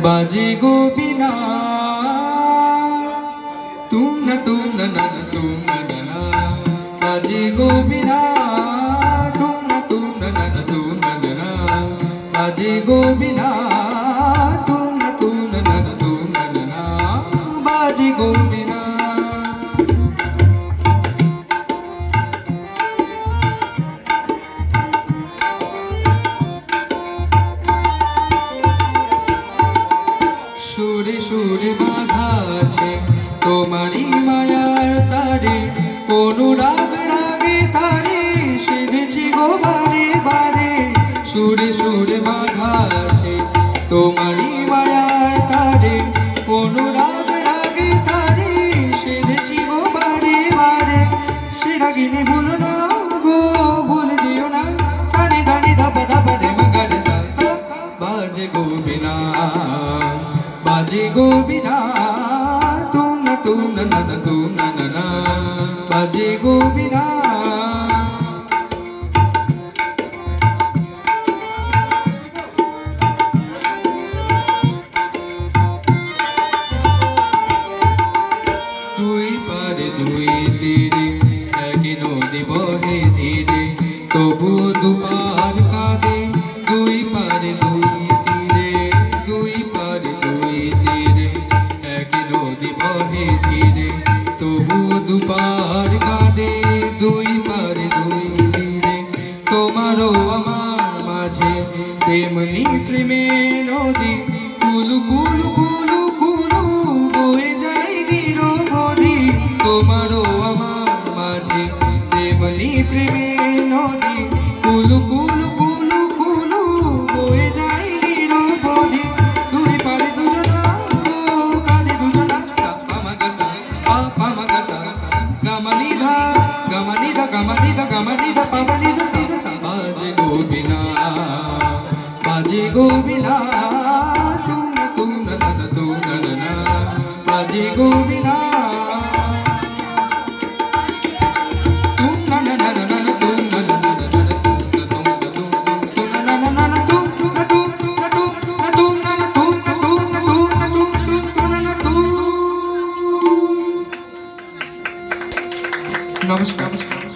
बाजे गो बिना तुम न बाजे गो बिना तुम न बाजे गो बिना तुम न बाजे गो बिना। সুরে সুরে বাঁধা আছে তোমারই মায়ার তারে, অনুরাগ রাগে তারে সেধেছি গো বারে বারে। সুরে সুরে বাঁধা আছে তোমারই মায়ার তারে, অনুরাগ রাগে তারে সেধেছি গো বারে বারে। সে রাগিনী ভুলো না গো, ভুল দিও না, সানি ধানি ধাপা ধাপা রে মগারে সা সা। বাজে গো বিনা बाजे गो बिना तुम न बाजे गो बिना। दुई पारे दुई तीरे एक नदी बहे धीरे, तबु दुपार काঁদে। दुई पारे दुई तीरे दुई पारे दुई तीरे एक नदी बहे धीरे, तबु दुपार काঁদে। दुई पारे दुई तीरे তোমারও আমার মাঝে তেমনি প্রেমের নদী, কুলু কুলু কুলু কুলু বয়ে যায় নিরবধি। তোমারও আমার মাঝে তেমনি প্রেমের নদী, কুলু কুলু কুলু কুলু বয়ে যায় নিরবধি। দুই পারে দুজনা কাঁদে দুজনা, সা পা মা গা সা পা মা গা সা গামানি ধা গামানি ধা গামানি ধা গামানি ধা পা নি সা সা সা। বাজে গো বিনা बाजे गो बिना तुम न बाजे गो बिना नमस्कार।